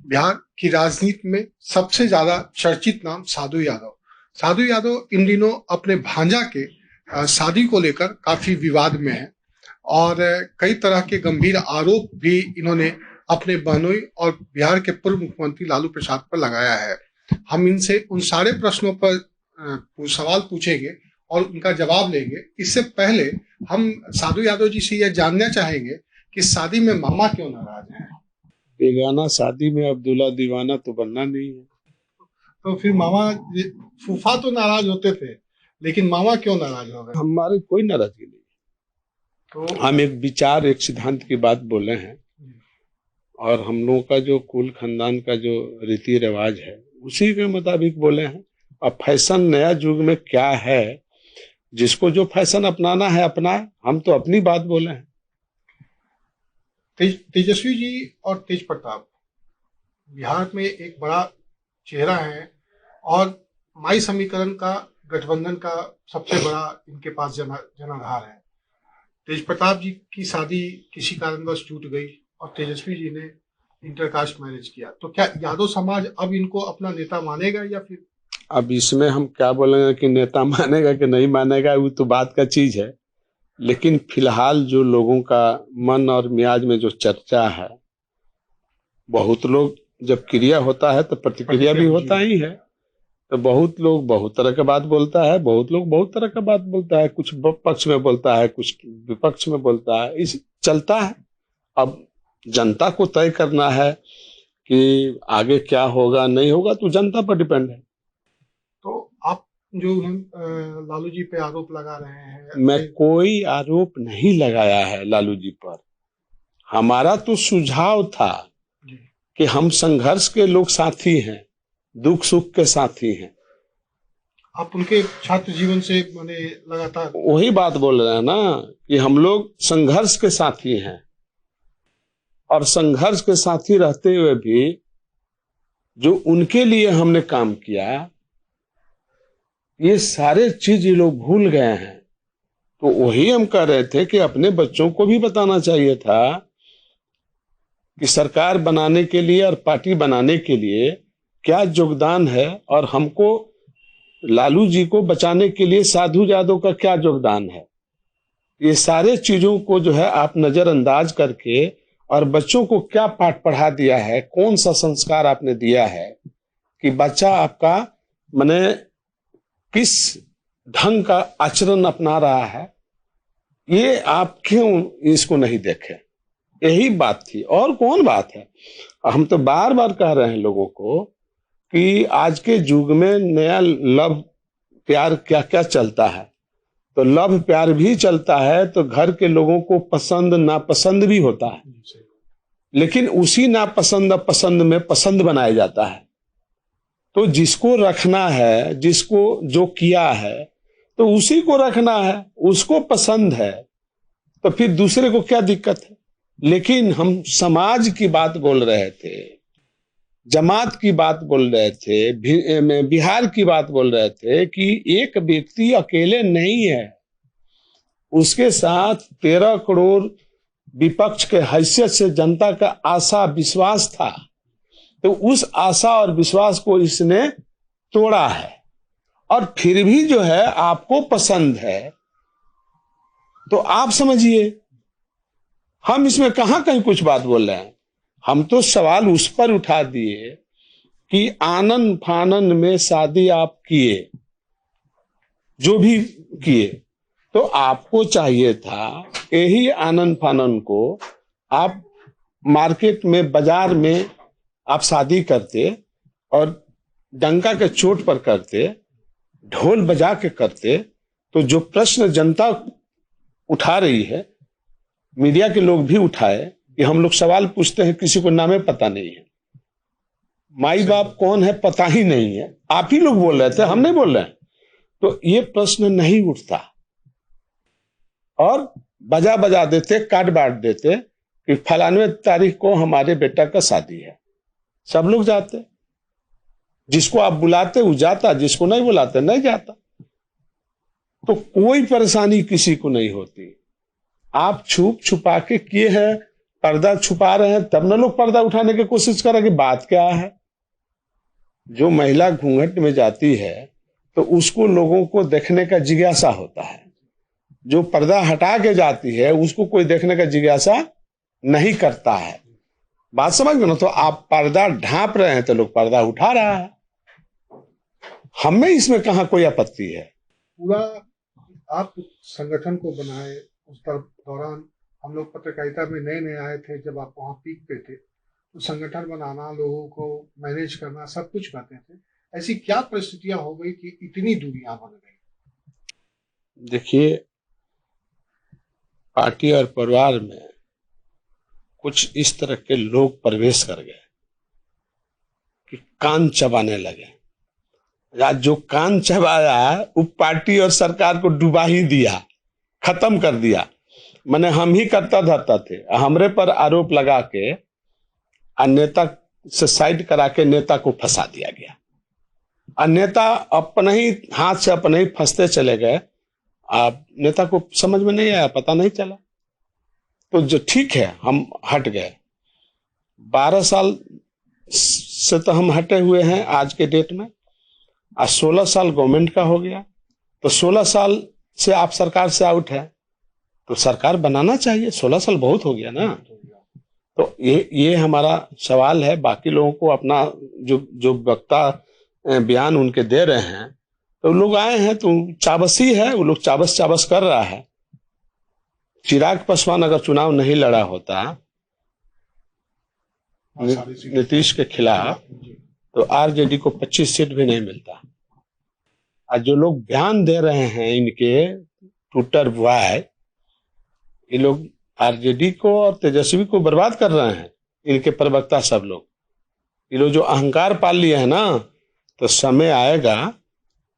बिहार की राजनीति में सबसे ज्यादा चर्चित नाम साधु यादव। साधु यादव इन दिनों अपने भांजा के शादी को लेकर काफी विवाद में है और कई तरह के गंभीर आरोप भी इन्होंने अपने बहनोई और बिहार के पूर्व मुख्यमंत्री लालू प्रसाद पर लगाया है। हम इनसे उन सारे प्रश्नों पर सवाल पूछेंगे और उनका जवाब लेंगे। इससे पहले हम साधु यादव जी से यह जानना चाहेंगे कि शादी में मामा क्यों नाराज हैं? बेगाना शादी में अब्दुल्ला दीवाना तो बनना नहीं है। तो फिर मामा, फूफा तो नाराज होते थे, लेकिन मामा क्यों नाराज हो गए? हमारी कोई नाराजगी नहीं। तो हम एक विचार, एक सिद्धांत की बात बोले हैं और हम लोगों का जो कुल खानदान का जो रीति रिवाज है उसी के मुताबिक बोले हैं। अब फैशन नया युग में क्या है, जिसको जो फैशन अपनाना है अपनाए, हम तो अपनी बात बोले हैं। तेजस्वी जी और तेज प्रताप बिहार में एक बड़ा चेहरा है और माई समीकरण का गठबंधन का सबसे बड़ा इनके पास जनाधार है। तेज प्रताप जी की शादी किसी कारणवश टूट गई और तेजस्वी जी ने इंटरकास्ट मैरिज किया, तो क्या यादव समाज अब इनको अपना नेता मानेगा या फिर? अब इसमें हम क्या बोलेंगे कि नेता मानेगा कि नहीं मानेगा, वो तो बात का चीज है। लेकिन फिलहाल जो लोगों का मन और मियाज में जो चर्चा है, बहुत लोग जब क्रिया होता है तो प्रतिक्रिया भी होता ही है। तो बहुत लोग बहुत तरह की बात बोलता है, बहुत लोग बहुत तरह का बात बोलता है, कुछ पक्ष में बोलता है, कुछ विपक्ष में बोलता है, इस चलता है। अब जनता को तय करना है कि आगे क्या होगा नहीं होगा, तो जनता पर डिपेंड है। तो आप जो लालू जी पे आरोप लगा रहे हैं? मैं कोई आरोप नहीं लगाया है लालू जी पर। हमारा तो सुझाव था कि हम संघर्ष के लोग साथी हैं, दुख सुख के साथी हैं। आप उनके छात्र जीवन से मैंने लगातार वही बात बोल रहे हैं ना कि हम लोग संघर्ष के साथी हैं और संघर्ष के साथी रहते हुए भी जो उनके लिए हमने काम किया, ये सारे चीज ये लोग भूल गए हैं। तो वही हम कह रहे थे कि अपने बच्चों को भी बताना चाहिए था कि सरकार बनाने के लिए और पार्टी बनाने के लिए क्या योगदान है, और हमको लालू जी को बचाने के लिए साधु यादव का क्या योगदान है। ये सारे चीजों को जो है आप नजरअंदाज करके और बच्चों को क्या पाठ पढ़ा दिया है, कौन सा संस्कार आपने दिया है कि बच्चा आपका माने किस ढंग का आचरण अपना रहा है, ये आप क्यों इसको नहीं देखे। यही बात थी और कौन बात है। हम तो बार बार कह रहे हैं लोगों को कि आज के युग में नया लव प्यार क्या क्या चलता है। तो लव प्यार भी चलता है तो घर के लोगों को पसंद नापसंद भी होता है, लेकिन उसी नापसंद पसंद में पसंद बनाया जाता है। तो जिसको रखना है, जिसको जो किया है तो उसी को रखना है, उसको पसंद है, तो फिर दूसरे को क्या दिक्कत है। लेकिन हम समाज की बात बोल रहे थे, जमात की बात बोल रहे थे, बिहार की बात बोल रहे थे कि एक व्यक्ति अकेले नहीं है, उसके साथ 13 करोड़ विपक्ष के हैसियत से जनता का आशा विश्वास था। तो उस आशा और विश्वास को इसने तोड़ा है और फिर भी जो है आपको पसंद है। तो आप समझिए, हम इसमें कहां कहीं कुछ बात बोल रहे हैं। हम तो सवाल उस पर उठा दिए कि आनन फानन में शादी आप किए, जो भी किए, तो आपको चाहिए था यही आनन फानन को आप मार्केट में, बाजार में आप शादी करते और डंका के चोट पर करते, ढोल बजा के करते। तो जो प्रश्न जनता उठा रही है, मीडिया के लोग भी उठाए कि हम लोग सवाल पूछते हैं, किसी को नामे पता नहीं है, माई बाप कौन है पता ही नहीं है, आप ही लोग बोल रहे थे, हम नहीं बोल रहे हैं। तो ये प्रश्न नहीं उठता और बजा बजा देते, काट बांट देते कि फलानवे तारीख को हमारे बेटा का शादी है। सब लोग जाते, जिसको आप बुलाते वो जाता, जिसको नहीं बुलाते नहीं जाता। तो कोई परेशानी किसी को नहीं होती। आप छुप छुपा के किए हैं, पर्दा छुपा रहे हैं तब ना लोग पर्दा उठाने की कोशिश कर रहे हैं कि बात क्या है। जो महिला घूंघट में जाती है तो उसको लोगों को देखने का जिज्ञासा होता है, जो पर्दा हटा के जाती है उसको कोई देखने का जिज्ञासा नहीं करता है। बात समझ गए ना? तो आप पर्दा ढांप रहे हैं तो लोग पर्दा उठा रहा है, हमें इसमें कहाँ कोई आपत्ति है। पूरा आप संगठन को बनाए, उस दौरान हम लोग पत्रकारिता में नए नए आए थे, जब आप वहाँ पीक पे थे, तो संगठन बनाना, लोगों को मैनेज करना, सब कुछ करते थे। ऐसी क्या परिस्थितियां हो गई कि इतनी दूरियां बन गई? देखिए, पार्टी और परिवार में कुछ इस तरह के लोग प्रवेश कर गए कि कान चबाने लगे। या जो कान चबाया वो पार्टी और सरकार को डुबा ही दिया, खत्म कर दिया। मैंने हम ही करता धरता थे, हमरे पर आरोप लगा के नेता से साइड करा के नेता को फंसा दिया गया। नेता अपने ही हाथ से अपने ही फंसते चले गए। नेता को समझ में नहीं आया, पता नहीं चला। तो जो ठीक है, हम हट गए। 12 साल से तो हम हटे हुए हैं आज के डेट में। आज 16 साल गवर्नमेंट का हो गया, तो 16 साल से आप सरकार से आउट है, तो सरकार बनाना चाहिए। 16 साल बहुत हो गया ना। तो ये हमारा सवाल है। बाकी लोगों को अपना जो वक्ता बयान उनके दे रहे हैं, तो लोग आए हैं तो चाबसी है, वो लोग चाबस कर रहा है। चिराग पासवान अगर चुनाव नहीं लड़ा होता नीतीश के खिलाफ, तो आरजेडी को 25 सीट भी नहीं मिलता। आज जो लोग बयान दे रहे हैं इनके ट्विटर बॉय, ये लोग आरजेडी को और तेजस्वी को बर्बाद कर रहे हैं। इनके प्रवक्ता सब लोग, ये लोग जो अहंकार पाल लिए हैं ना, तो समय आएगा,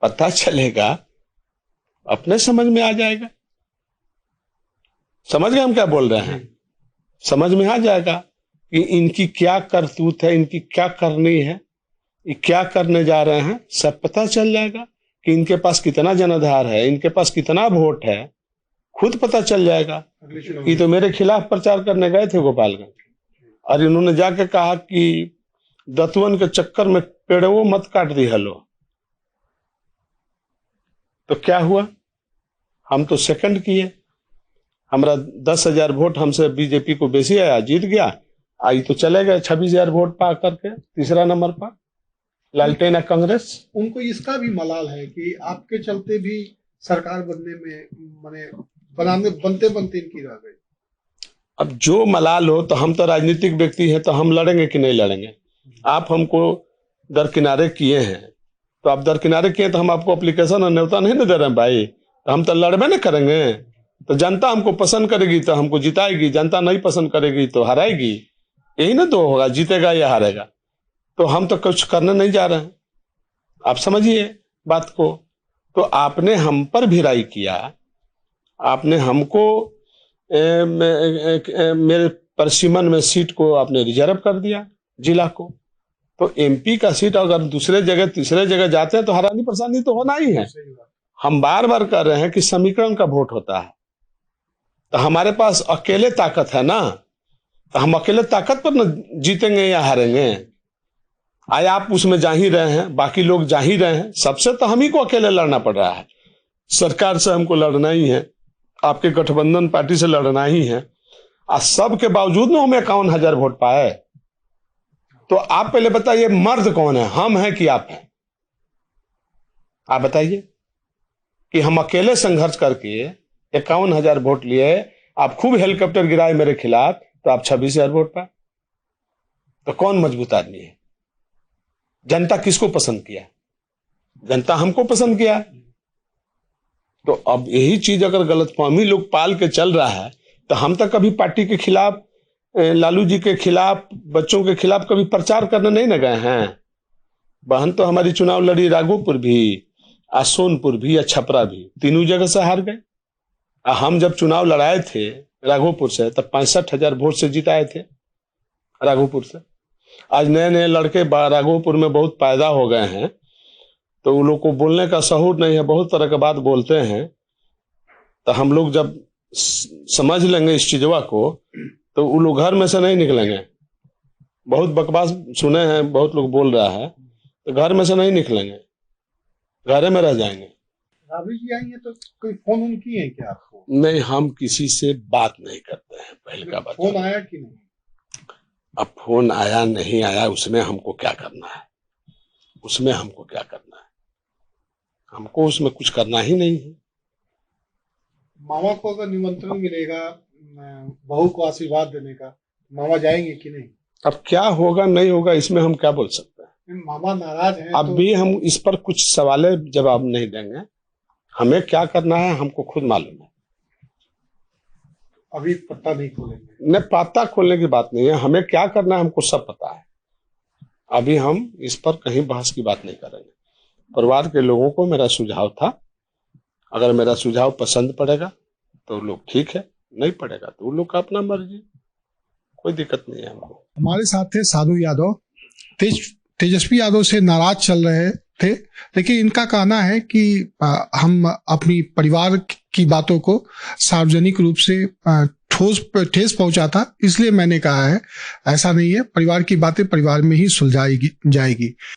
पता चलेगा, अपने समझ में आ जाएगा। समझ गए हम क्या बोल रहे हैं? समझ में आ जाएगा कि इनकी क्या करतूत है, इनकी क्या करनी है, ये क्या करने जा रहे हैं। सब पता चल जाएगा कि इनके पास कितना जनाधार है, इनके पास कितना वोट है, खुद पता चल जाएगा। ये तो मेरे खिलाफ प्रचार करने गए थे गोपालगंज, और इन्होंने जाके कहा कि दतवन के चक्कर में पेड़ों मत काट दी हलो। तो क्या हुआ? हम तो सेकंड किए, हमारा 10,000 वोट हमसे बीजेपी को बेसी आया, जीत गया। आई तो चले गए 26,000 वोट पा करके तीसरा नंबर पर लालटेन कांग्रेस। उनको इसका भी मलाल है कि आपके चलते भी सरकार बनने में बनते इनकी रह गई। अब जो मलाल हो, तो हम तो राजनीतिक व्यक्ति हैं, तो हम लड़ेंगे कि नहीं लड़ेंगे? आप हमको दरकिनारे किए हैं, तो आप दरकिनारे किए तो हम आपको एप्लीकेशन और न्योता नहीं ना दे रहे हैं भाई, तो हम तो लड़बे नहीं करेंगे। तो जनता हमको पसंद करेगी तो हमको जिताएगी, जनता नहीं पसंद करेगी तो हराएगी। यही ना दो होगा, जीतेगा या हारेगा। तो हम तो कुछ करने नहीं जा रहे हैं, आप समझिए बात को। तो आपने हम पर भिड़ाई किया, आपने हमको मेरे परसिमन में सीट को आपने रिजर्व कर दिया, जिला को। तो एमपी का सीट अगर दूसरे जगह तीसरे जगह जाते हैं तो हैरानी परेशानी तो होना ही है। हम बार बार कर रहे हैं कि समीकरण का वोट होता है, तो हमारे पास अकेले ताकत है ना, तो हम अकेले ताकत पर न जीतेंगे या हारेंगे। आए आप उसमें जा ही रहे हैं, बाकी लोग जा ही रहे हैं, सबसे तो हम ही को अकेले लड़ना पड़ रहा है। सरकार से हमको लड़ना ही है, आपके गठबंधन पार्टी से लड़ना ही है। और सब के बावजूद में हम 51,000 वोट पाए। तो आप पहले बताइए, मर्द कौन है, हम हैं कि आप हैं? आप बताइए कि हम अकेले संघर्ष करके 51,000 वोट लिए, आप खूब हेलीकॉप्टर गिराए मेरे खिलाफ, तो आप 26,000 वोट पाए। तो कौन मजबूत आदमी है? जनता किसको पसंद किया? जनता हमको पसंद किया। तो अब यही चीज अगर गलतफहमी लोग पाल के चल रहा है, तो हम तो कभी पार्टी के खिलाफ, लालू जी के खिलाफ, बच्चों के खिलाफ कभी प्रचार करने नहीं न गए हैं। बहन तो हमारी चुनाव लड़ी राघोपुर भी, सोनपुर भी, छपरा भी, तीनों जगह से हार गए। हम जब चुनाव लड़ाए थे राघोपुर से, तब 65,000 वोट से जिताए थे राघोपुर से। आज नए नए लड़के राघोपुर में बहुत पैदा हो गए हैं, तो उन लोग को बोलने का शऊर नहीं है, बहुत तरह का बात बोलते हैं। तो हम लोग जब समझ लेंगे इस चीजवा को, तो वो लोग घर में से नहीं निकलेंगे। बहुत बकवास सुने हैं, बहुत लोग बोल रहा है, तो घर में से नहीं निकलेंगे, घर में रह जाएंगे। राबड़ी जी आई है तो कोई फोन उन की है क्या आपको? नहीं, हम किसी से बात नहीं करते हैं, पहले का बात। फोन आया कि नहीं? अब फोन आया नहीं आया उसमें हमको क्या करना है, उसमें हमको क्या करना है, हमको उसमें कुछ करना ही नहीं है। मामा को अगर निमंत्रण मिलेगा बहू को आशीर्वाद देने का, मामा जाएंगे कि नहीं? अब क्या होगा नहीं होगा इसमें हम क्या बोल सकते हैं। मामा नाराज हैं अब तो भी हम इस पर कुछ सवाल जवाब नहीं देंगे, हमें क्या करना है हमको खुद मालूम है। अभी पत्ता नहीं खोलेंगे? न पत्ता खोलने की बात नहीं है, हमें क्या करना है हमको सब पता है। अभी हम इस पर कहीं बहस की बात नहीं करेंगे। परिवार के लोगों को मेरा सुझाव था, अगर मेरा सुझाव पसंद पड़ेगा तो लोग ठीक है, नहीं पड़ेगा तो उन लोग का अपना मर्जी, कोई दिक्कत नहीं है हमको। हमारे साथ थे साधु यादव, तेजस्वी यादव से नाराज चल रहे थे, लेकिन इनका कहना है कि हम अपनी परिवार की बातों को सार्वजनिक रूप से ठेस पहुंचा था, इसलिए मैंने कहा है। ऐसा नहीं है, परिवार की बातें परिवार में ही सुलझाई जाएगी।